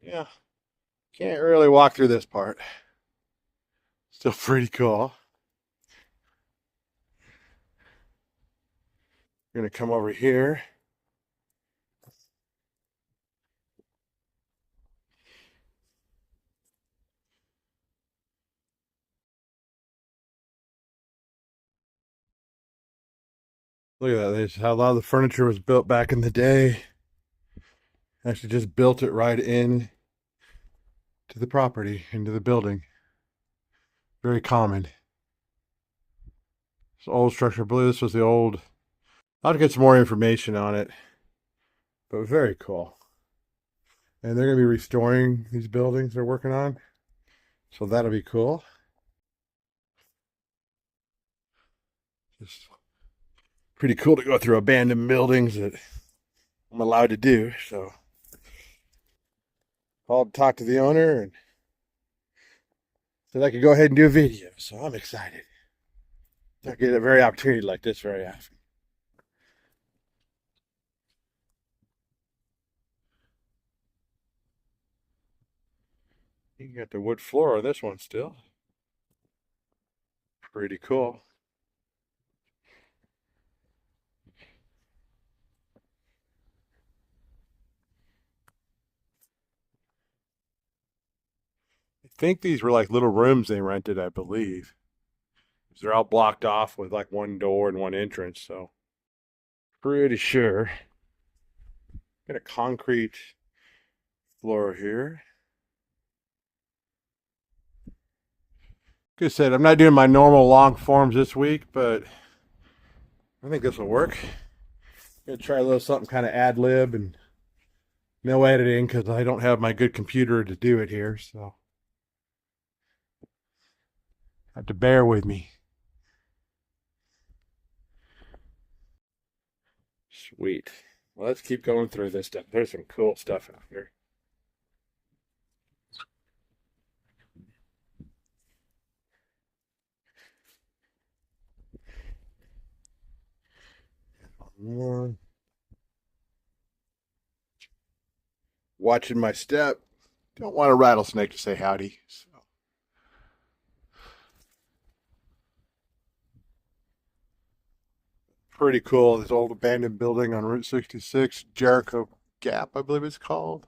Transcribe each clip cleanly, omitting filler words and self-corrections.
Yeah, can't really walk through this part. Still pretty cool. We're gonna come over here. Look at that. There's how a lot of the furniture was built back in the day. Actually, just built it right in to the property, into the building. Very common. It's an old structure. I believe this was the old. I'll have to get some more information on it, but very cool. And they're going to be restoring these buildings they're working on. So that'll be cool. Just pretty cool to go through abandoned buildings that I'm allowed to do. So called to talk to the owner and said I could go ahead and do a video. So I'm excited. I get a very opportunity like this very often. You got the wood floor on this one still. Pretty cool. I think these were like little rooms they rented, I believe. They're all blocked off with like one door and one entrance, so pretty sure. Got a concrete floor here. Like I said, I'm not doing my normal long forms this week, but I think this will work. Gonna try a little something kind of ad lib and no editing because I don't have my good computer to do it here, so have to bear with me. Sweet. Well, let's keep going through this stuff. There's some cool stuff out here. One. Watching my step. Don't want a rattlesnake to say howdy. So. Pretty cool. This old abandoned building on Route 66, Jericho Gap, I believe it's called.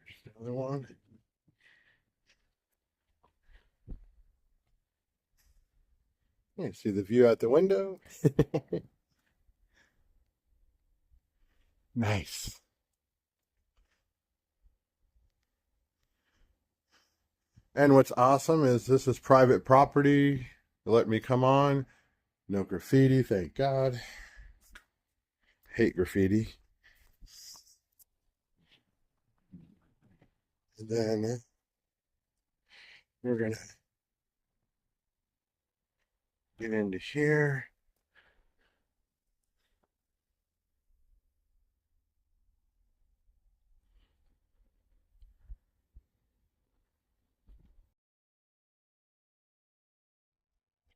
There's another one. You can see the view out the window. Nice. And what's awesome is this is private property. They let me come on. No graffiti, thank God. Hate graffiti. And then we're gonna get into here.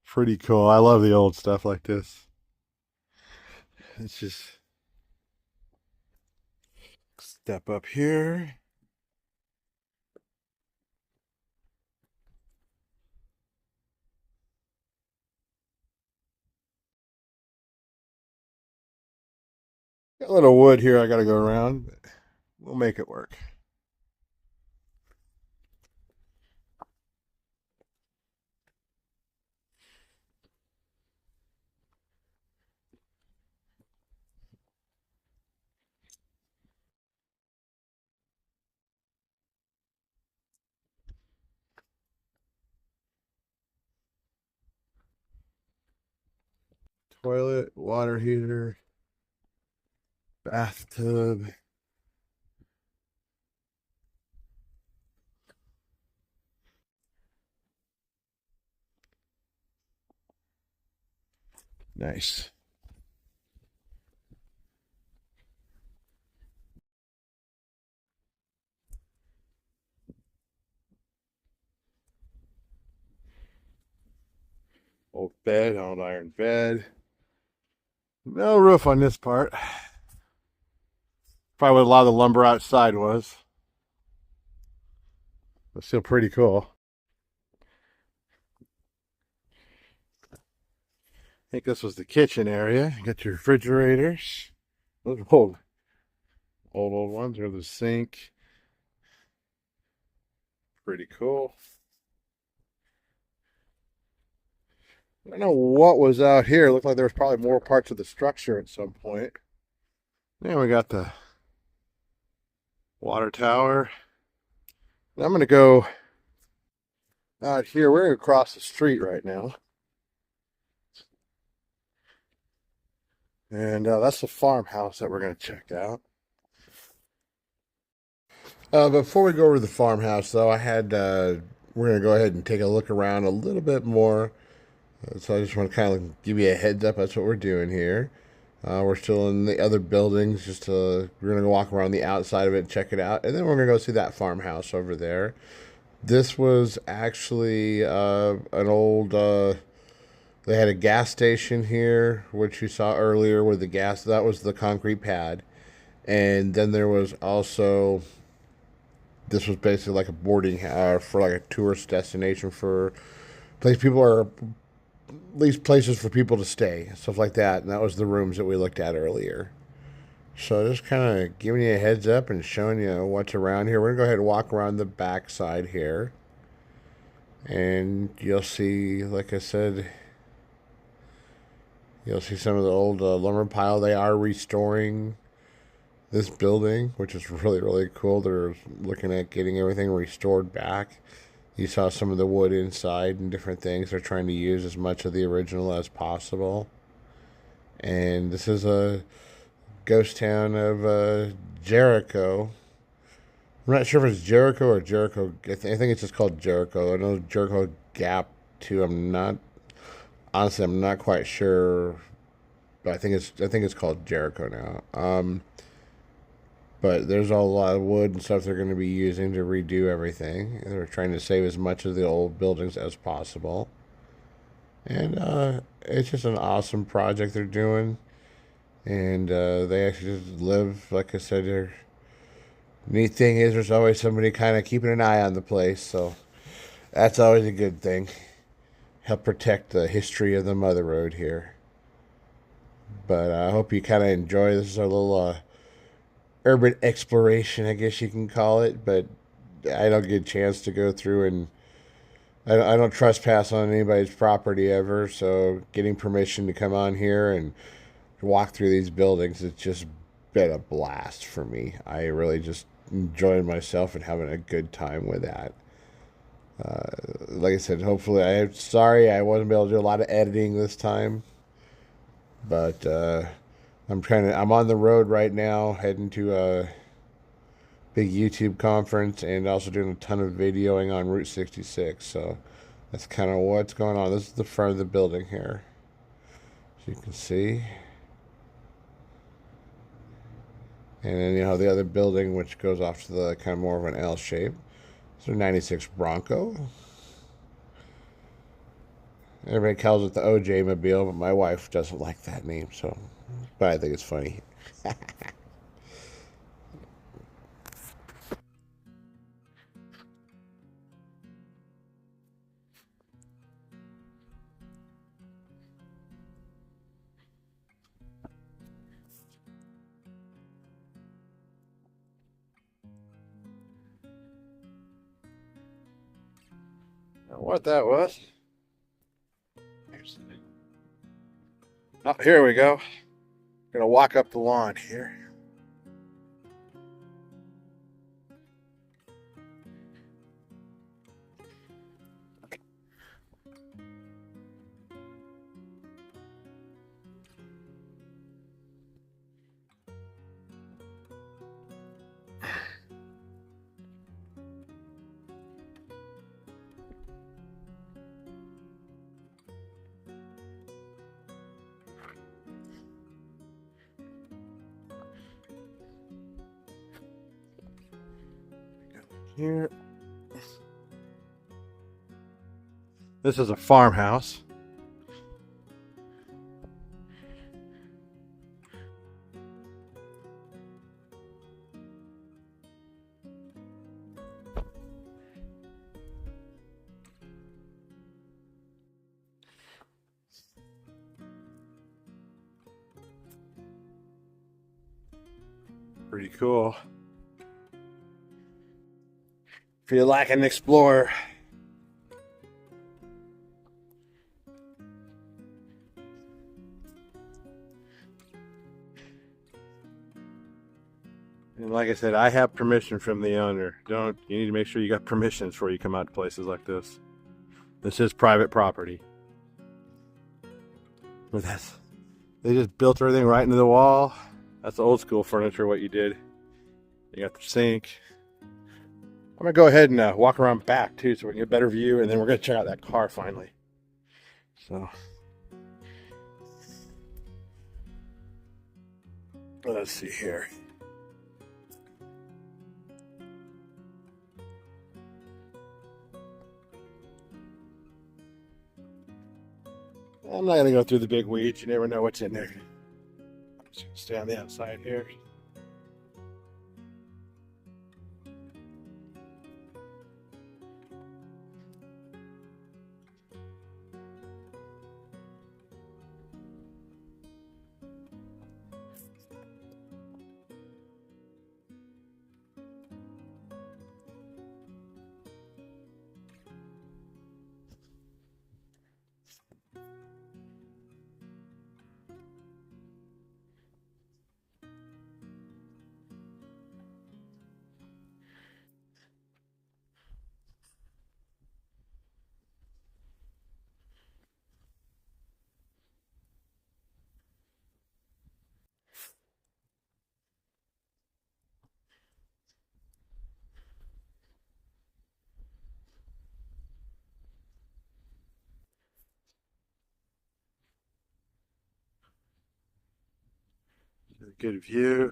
Pretty cool. I love the old stuff like this. Let's just step up here. Got a little wood here I gotta go around, but we'll make it work. Toilet, water heater, bathtub. Nice. Old bed, old iron bed. No roof on this part. Probably what a lot of the lumber outside was. But still pretty cool. I think this was the kitchen area. You got your refrigerators. Those are old ones. There's the sink. Pretty cool. I don't know what was out here. It looked like there was probably more parts of the structure at some point. Then we got the water tower. I'm going to go out here. We're going to cross the street right now. And that's the farmhouse that we're going to check out. Before we go over to the farmhouse, though, we're going to go ahead and take a look around a little bit more. So I just want to kind of give you a heads up. That's what we're doing here. We're still in the other buildings. We're going to walk around the outside of it and check it out. And then we're going to go see that farmhouse over there. This was actually an old... they had a gas station here, which you saw earlier with the gas. That was the concrete pad. And then there was also... This was basically like a boarding for like a tourist destination for places for people to stay, stuff like that. And that was the rooms that we looked at earlier. So just kind of giving you a heads up and showing you what's around here. We're going to go ahead and walk around the back side here. And you'll see, like I said, you'll see some of the old lumber pile. They are restoring this building, which is really, really cool. They're looking at getting everything restored back. You saw some of the wood inside and different things. They're trying to use as much of the original as possible. And this is a ghost town of Jericho. I'm not sure if it's Jericho or Jericho. I think it's just called Jericho. I know Jericho Gap too. I'm not quite sure, but I think it's called Jericho now. But there's a lot of wood and stuff they're going to be using to redo everything. They're trying to save as much of the old buildings as possible. And it's just an awesome project they're doing. And they actually just live, like I said, their neat thing is there's always somebody kind of keeping an eye on the place. So that's always a good thing. Help protect the history of the Mother Road here. But I hope you kind of enjoy. This is our little... urban exploration, I guess you can call it, but I don't get a chance to go through and I don't trespass on anybody's property ever, so getting permission to come on here and walk through these buildings, it's just been a blast for me. I really just enjoyed myself and having a good time with that. Like I said, hopefully, I'm sorry I wasn't able to do a lot of editing this time, but I'm on the road right now, heading to a big YouTube conference and also doing a ton of videoing on Route 66. So that's kind of what's going on. This is the front of the building here, as you can see. And then, the other building, which goes off to the kind of more of an L shape. It's a 96 Bronco. Everybody calls it the OJ Mobile, but my wife doesn't like that name, but I think it's funny. Now, what that was? Oh, here we go. Gonna walk up the lawn here. Here. This is a farmhouse. Pretty cool. Feel like an explorer. And like I said, I have permission from the owner. You need to make sure you got permissions before you come out to places like this. This is private property. But they just built everything right into the wall. That's old school furniture, what you did. You got the sink. I'm gonna go ahead and walk around back too so we can get a better view, and then we're gonna check out that car finally. So let's see here. I'm not gonna go through the big weeds. You never know what's in there. I'm just gonna stay on the outside here. Good view.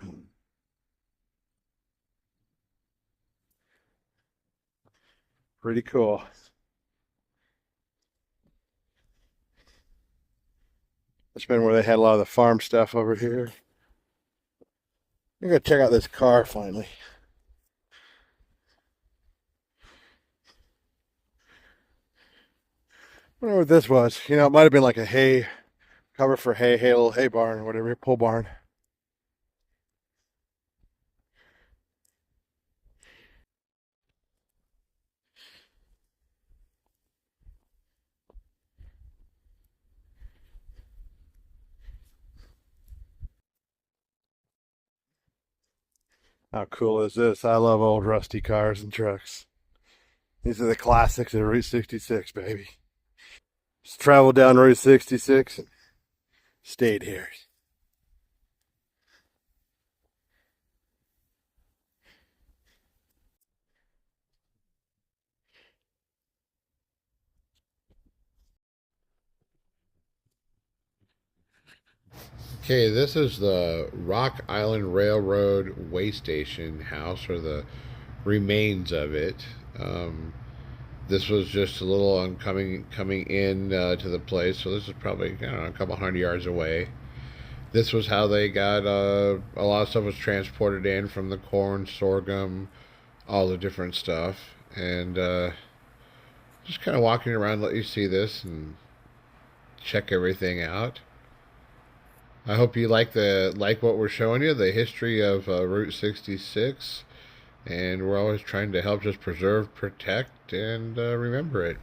Pretty cool. That's been where they had a lot of the farm stuff over here. I'm gonna check out this car finally. I wonder what this was. You know, it might have been like a hay cover for hay, little hay barn, or whatever, pole barn. How cool is this? I love old rusty cars and trucks. These are the classics of Route 66, baby. Just traveled down Route 66 and stayed here. Okay, this is the Rock Island Railroad way station house, or the remains of it. This was just a little on coming in to the place, so this is probably, I don't know, a couple hundred yards away. This was how they got a lot of stuff was transported in from the corn, sorghum, all the different stuff, and just kind of walking around, let you see this and check everything out. I hope you like what we're showing you, the history of Route 66, and we're always trying to help just preserve, protect, and remember it.